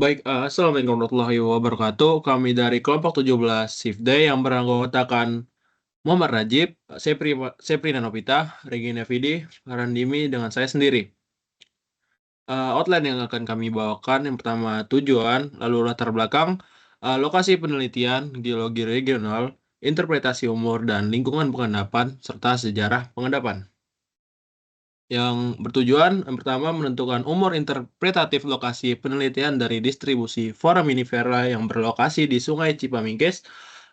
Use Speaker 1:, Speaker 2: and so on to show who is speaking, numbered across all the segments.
Speaker 1: Baik, assalamualaikum warahmatullahi wabarakatuh. Kami dari kelompok 17 Shift Day yang beranggotakan Muhammad Rajib, Sepri Nanopita, Regina Vidi, Farandimi, dengan saya sendiri. Outline yang akan kami bawakan yang pertama tujuan, lalu latar belakang, lokasi penelitian, geologi regional, interpretasi umur dan lingkungan pengendapan, serta sejarah pengendapan. Yang bertujuan yang pertama menentukan umur interpretatif lokasi penelitian dari distribusi foraminifera yang berlokasi di Sungai Cipamingkes,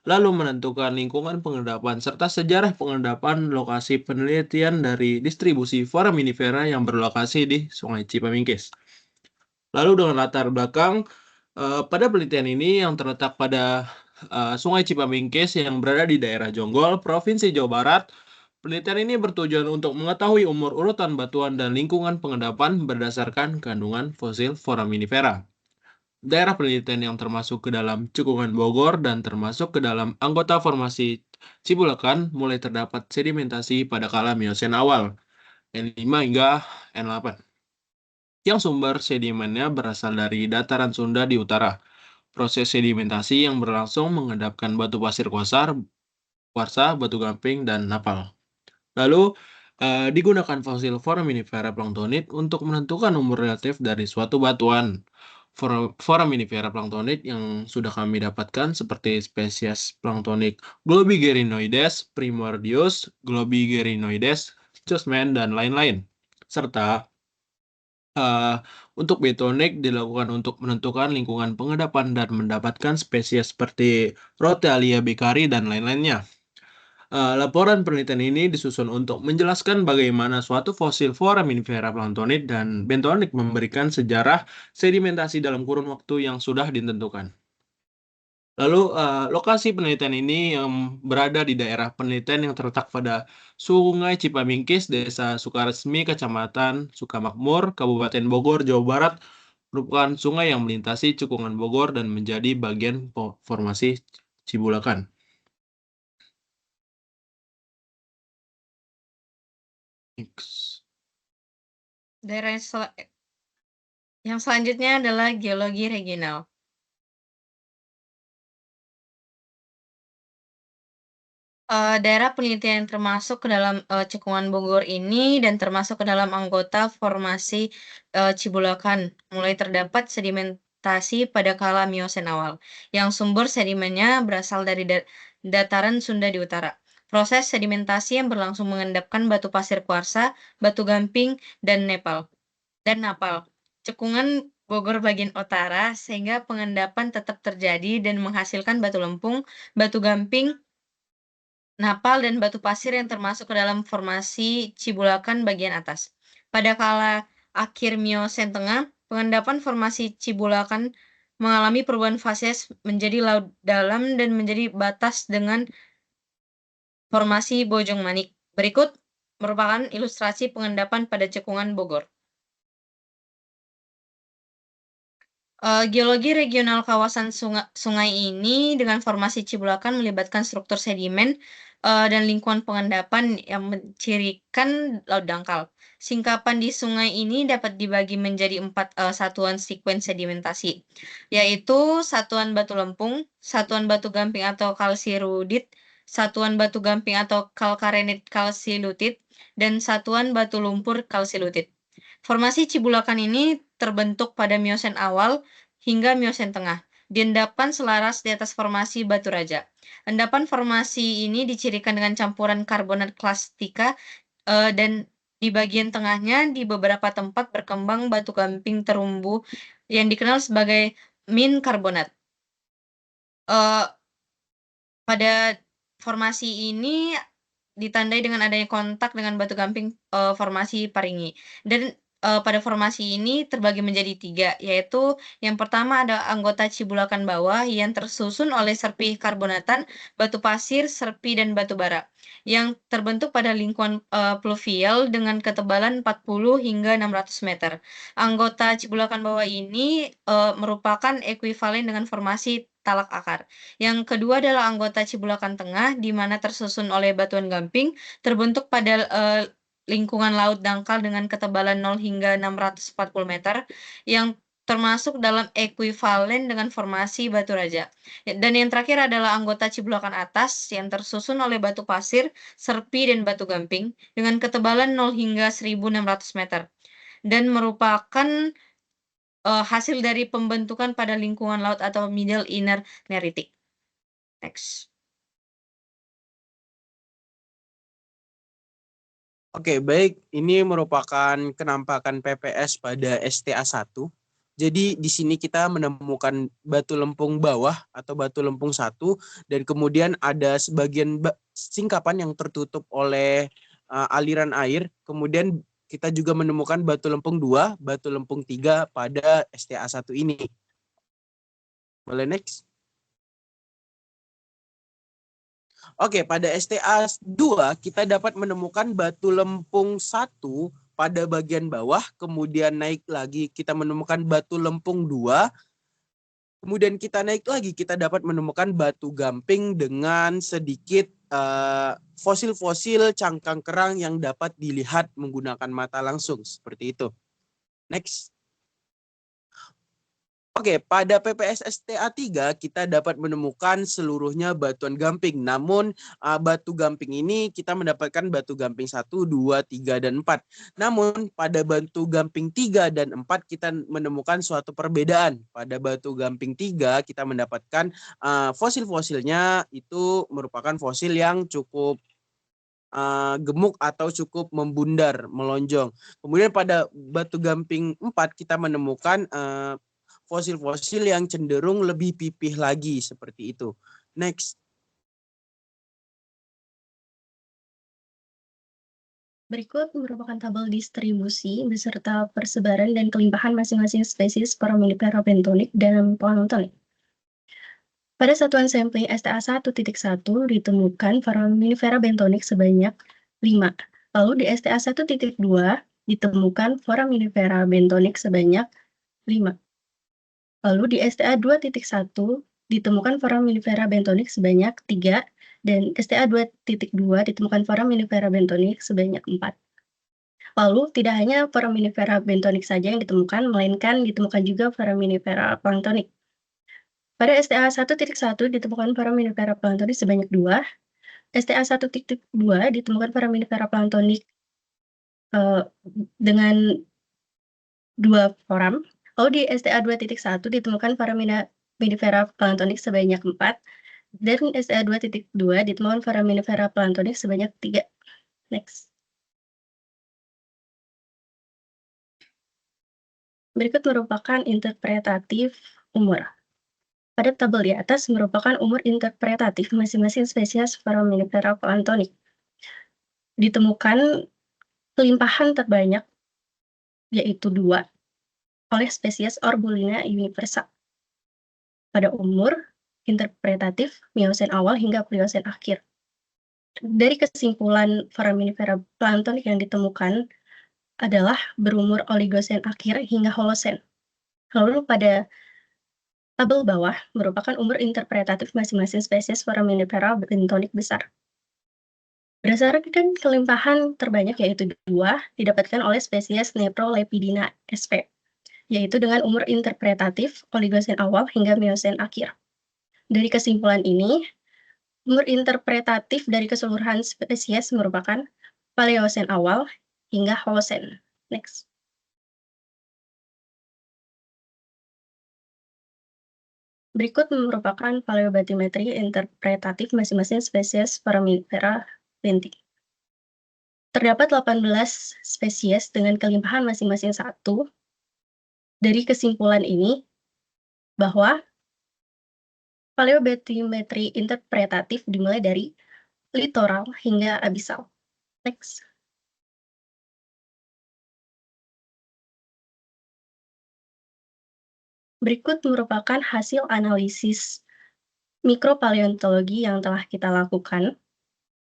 Speaker 1: lalu menentukan lingkungan pengendapan serta sejarah pengendapan lokasi penelitian dari distribusi foraminifera yang berlokasi di Sungai Cipamingkes. Lalu dengan latar belakang, pada penelitian ini yang terletak pada Sungai Cipamingkes yang berada di daerah Jonggol, Provinsi Jawa Barat. Penelitian ini bertujuan untuk mengetahui umur urutan batuan dan lingkungan pengendapan berdasarkan kandungan fosil foraminifera. Daerah penelitian yang termasuk ke dalam cekungan Bogor dan termasuk ke dalam anggota formasi Cibulakan mulai terdapat sedimentasi pada kala Miosen awal, N5 hingga N8. Yang sumber sedimennya berasal dari dataran Sunda di utara. Proses sedimentasi yang berlangsung mengendapkan batu pasir kuarsa, batu gamping, dan napal. Lalu, digunakan fosil foraminifera planktonid untuk menentukan umur relatif dari suatu batuan. Foraminifera planktonid yang sudah kami dapatkan seperti spesies planktonik Globigerinoides primordius, Globigerinoides chusman, dan lain-lain. Serta untuk betonik dilakukan untuk menentukan lingkungan pengendapan dan mendapatkan spesies seperti Rhotalia becari dan lain-lainnya. Laporan penelitian ini disusun untuk menjelaskan bagaimana suatu fosil foraminifera planktonid dan bentonik memberikan sejarah sedimentasi dalam kurun waktu yang sudah ditentukan. Lalu, lokasi penelitian ini yang berada di daerah penelitian yang terletak pada Sungai Cipamingkis, Desa Sukaresmi, Kecamatan Sukamakmur, Kabupaten Bogor, Jawa Barat, merupakan sungai yang melintasi cekungan Bogor dan menjadi bagian formasi Cibulakan. Next.
Speaker 2: Daerah yang selanjutnya adalah geologi regional. Daerah penelitian yang termasuk ke dalam cekungan Bogor ini dan termasuk ke dalam anggota formasi Cibulakan, mulai terdapat sedimentasi pada kala Miosen awal, yang sumber sedimennya berasal dari dataran Sunda di utara. Proses sedimentasi yang berlangsung mengendapkan batu pasir kuarsa, batu gamping, dan napal. Cekungan Bogor bagian utara sehingga pengendapan tetap terjadi dan menghasilkan batu lempung, batu gamping, napal, dan batu pasir yang termasuk ke dalam formasi Cibulakan bagian atas. Pada kala akhir Miosen tengah, pengendapan formasi Cibulakan mengalami perubahan fases menjadi laut dalam dan menjadi batas dengan formasi Bojong Manik. Berikut merupakan ilustrasi pengendapan pada cekungan Bogor. Geologi regional kawasan sungai ini dengan formasi Cibulakan melibatkan struktur sedimen dan lingkungan pengendapan yang mencirikan laut dangkal. Singkapan di sungai ini dapat dibagi menjadi 4 satuan sekuen sedimentasi, yaitu satuan batu lempung, satuan batu gamping atau kalsirudit, satuan batu gamping atau kalkarenit kalsilutit, dan satuan batu lumpur kalsilutit. Formasi Cibulakan ini terbentuk pada Miosen awal hingga Miosen tengah. Endapan selaras di atas formasi Batu Raja. Endapan formasi ini dicirikan dengan campuran karbonat klastika dan di bagian tengahnya di beberapa tempat berkembang batu gamping terumbu yang dikenal sebagai min karbonat. Pada formasi ini ditandai dengan adanya kontak dengan batu gamping formasi Paringi. Dan pada formasi ini terbagi menjadi 3, yaitu yang pertama ada anggota Cibulakan bawah yang tersusun oleh serpi karbonatan, batu pasir, serpi, dan batu bara, yang terbentuk pada lingkungan pluvial dengan ketebalan 40 hingga 600 meter. Anggota Cibulakan bawah ini merupakan ekuivalen dengan formasi talak akar. Yang kedua adalah anggota Cibulakan tengah, di mana tersusun oleh batuan gamping, terbentuk pada lingkungan laut dangkal dengan ketebalan 0 hingga 640 meter, yang termasuk dalam ekuivalen dengan formasi batu raja. Dan yang terakhir adalah anggota Cibulakan atas yang tersusun oleh batu pasir, serpi, dan batu gamping dengan ketebalan 0 hingga 1.600 meter dan merupakan hasil dari pembentukan pada lingkungan laut atau Middle Inner Neritic. Next.
Speaker 3: Oke, baik. Ini merupakan kenampakan PPS pada STA1. Jadi di sini kita menemukan batu lempung bawah atau batu lempung 1 dan kemudian ada sebagian singkapan yang tertutup oleh aliran air. Kemudian kita juga menemukan batu lempung 2, batu lempung 3 pada STA1 ini. Boleh next? Oke, pada STA 2 kita dapat menemukan batu lempung 1 pada bagian bawah, kemudian naik lagi kita menemukan batu lempung 2, kemudian kita naik lagi kita dapat menemukan batu gamping dengan sedikit fosil-fosil cangkang kerang yang dapat dilihat menggunakan mata langsung, seperti itu. Next. Oke, pada PPS STA 3 kita dapat menemukan seluruhnya batuan gamping. Namun batu gamping ini kita mendapatkan batu gamping 1, 2, 3, dan 4. Namun pada batu gamping 3 dan 4 kita menemukan suatu perbedaan. Pada batu gamping 3 kita mendapatkan fosil-fosilnya itu merupakan fosil yang cukup gemuk atau cukup membundar, melonjong. Kemudian pada batu gamping 4 kita menemukan fosil-fosil yang cenderung lebih pipih lagi, seperti itu. Next.
Speaker 4: Berikut merupakan tabel distribusi beserta persebaran dan kelimpahan masing-masing spesies Foraminifera bentonik dan planktonik. Pada satuan sampling STA 1.1 ditemukan Foraminifera bentonik sebanyak 5. Lalu di STA 1.2 ditemukan Foraminifera bentonik sebanyak 5. Lalu di STA 2.1 ditemukan Foraminifera bentonik sebanyak 3 dan STA 2.2 ditemukan Foraminifera bentonik sebanyak 4. Lalu tidak hanya Foraminifera bentonik saja yang ditemukan, melainkan ditemukan juga Foraminifera planktonik. Pada STA 1.1 ditemukan Foraminifera planktonik sebanyak 2, STA 1.2 ditemukan Foraminifera planktonik dengan 2 foram. Lalu di STA 2.1 ditemukan Foraminifera planktonik sebanyak 4, dan STA 2.2 ditemukan Foraminifera planktonik sebanyak 3. Next. Berikut merupakan interpretatif umur. Pada tabel di atas merupakan umur interpretatif masing-masing spesies Foraminifera planktonik. Ditemukan kelimpahan terbanyak, yaitu 2, oleh spesies Orbulina universa. Pada umur interpretatif Miosen awal hingga Pliosen akhir. Dari kesimpulan Foraminifera planktonik yang ditemukan adalah berumur Oligosen akhir hingga Holosen. Lalu pada tabel bawah merupakan umur interpretatif masing-masing spesies Foraminifera bentonik besar. Berdasarkan kelimpahan terbanyak yaitu 2 didapatkan oleh spesies Nephrolepidina sp, yaitu dengan umur interpretatif Oligosen awal hingga Miosen akhir. Dari kesimpulan ini, umur interpretatif dari keseluruhan spesies merupakan Paleosen awal hingga Holosen. Next. Berikut merupakan paleobatimetri interpretatif masing-masing spesies Foraminifera bentik. Terdapat 18 spesies dengan kelimpahan masing-masing 1. Dari kesimpulan ini, bahwa paleobatimetri interpretatif dimulai dari litoral hingga abisal. Next. Berikut merupakan hasil analisis mikropaleontologi yang telah kita lakukan.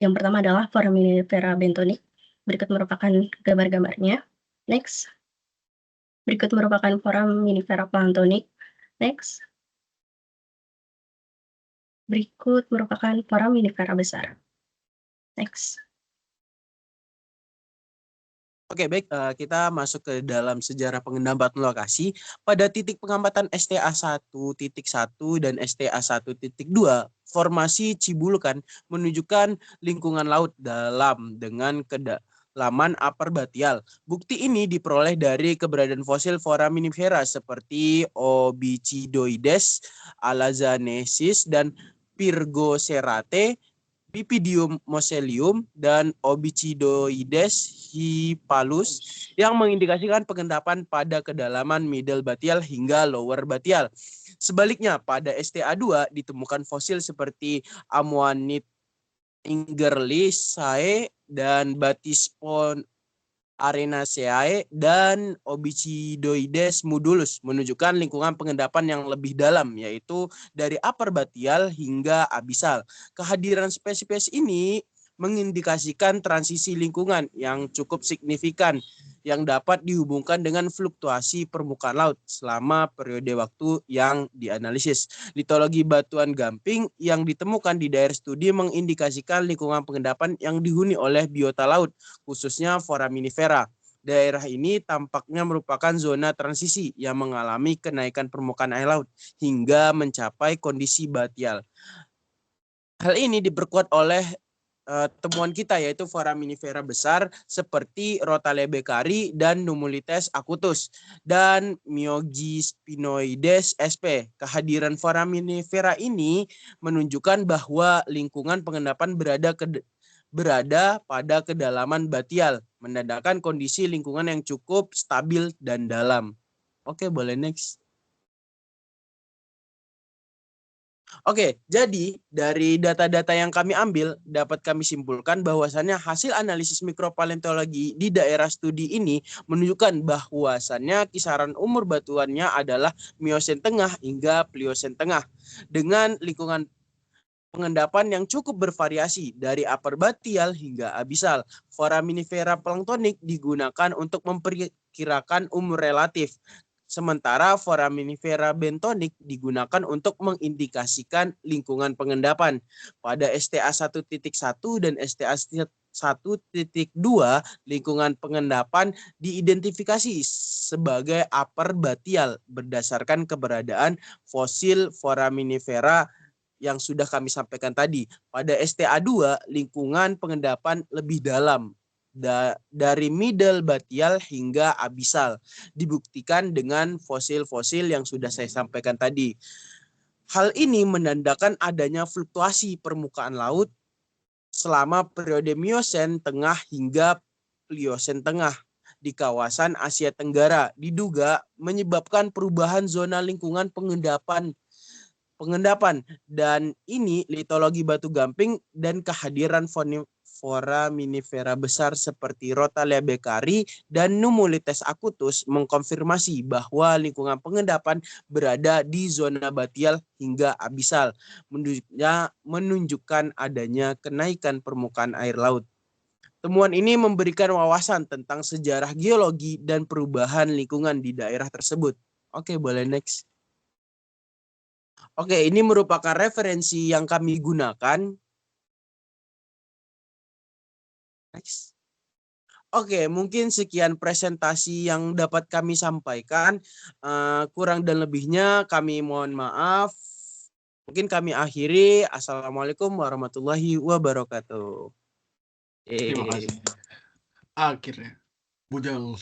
Speaker 4: Yang pertama adalah Foraminifera bentonik. Berikut merupakan gambar-gambarnya. Next. Berikut merupakan Foraminifera planktonik. Next. Berikut merupakan Foraminifera besar. Next.
Speaker 3: Oke, baik. Kita masuk ke dalam sejarah pengendapan lokasi. Pada titik pengamatan STA 1.1 dan STA 1.2, formasi Cibulukan menunjukkan lingkungan laut dalam dengan kedalaman upper batial. Bukti ini diperoleh dari keberadaan fosil foraminifera seperti Obichidoides, Alazanesis, dan Pyrgocerate, Pipidium moselium, dan Obichidoides hypalus yang mengindikasikan pengendapan pada kedalaman middle batial hingga lower batial. Sebaliknya, pada STA2 ditemukan fosil seperti Ammonite ingerlisae dan Batispon Arenaceae dan Obichidoides modulus menunjukkan lingkungan pengendapan yang lebih dalam, yaitu dari upper batial hingga abisal. Kehadiran spesies ini mengindikasikan transisi lingkungan yang cukup signifikan yang dapat dihubungkan dengan fluktuasi permukaan laut selama periode waktu yang dianalisis. Litologi batuan gamping yang ditemukan di daerah studi mengindikasikan lingkungan pengendapan yang dihuni oleh biota laut, khususnya foraminifera. Daerah ini tampaknya merupakan zona transisi yang mengalami kenaikan permukaan air laut hingga mencapai kondisi batial. Hal ini diperkuat oleh temuan kita, yaitu foraminifera besar seperti Rotale beccari dan Numulites acutus dan Myogispinoides sp. Kehadiran foraminifera ini menunjukkan bahwa lingkungan pengendapan berada pada kedalaman batial, menandakan kondisi lingkungan yang cukup stabil dan dalam. Oke, boleh next. Oke, jadi dari data-data yang kami ambil, dapat kami simpulkan bahwasannya hasil analisis mikropaleontologi di daerah studi ini menunjukkan bahwasannya kisaran umur batuannya adalah Miosen tengah hingga Pliosen tengah, dengan lingkungan pengendapan yang cukup bervariasi dari upper batial hingga abisal. Foraminifera planktonik digunakan untuk memperkirakan umur relatif, sementara foraminifera bentonik digunakan untuk mengindikasikan lingkungan pengendapan. Pada STA 1.1 dan STA 1.2, lingkungan pengendapan diidentifikasi sebagai upper batial berdasarkan keberadaan fosil foraminifera yang sudah kami sampaikan tadi. Pada STA 2, lingkungan pengendapan lebih dalam, dari middle batial hingga abisal, dibuktikan dengan fosil-fosil yang sudah saya sampaikan tadi. Hal ini menandakan adanya fluktuasi permukaan laut selama periode Miosen tengah hingga Pliosen tengah di kawasan Asia Tenggara, diduga menyebabkan perubahan zona lingkungan pengendapan, dan ini litologi batu gamping dan kehadiran foraminifera besar seperti Rotale beccari dan Numulites acutus mengkonfirmasi bahwa lingkungan pengendapan berada di zona batial hingga abisal, menunjukkan adanya kenaikan permukaan air laut. Temuan ini memberikan wawasan tentang sejarah geologi dan perubahan lingkungan di daerah tersebut. Oke, boleh next. Oke, ini merupakan referensi yang kami gunakan. Next. Oke, mungkin sekian presentasi yang dapat kami sampaikan. Kurang dan lebihnya kami mohon maaf. Mungkin kami akhiri. Assalamualaikum warahmatullahi wabarakatuh.
Speaker 1: Terima kasih. Akhirnya, bujang.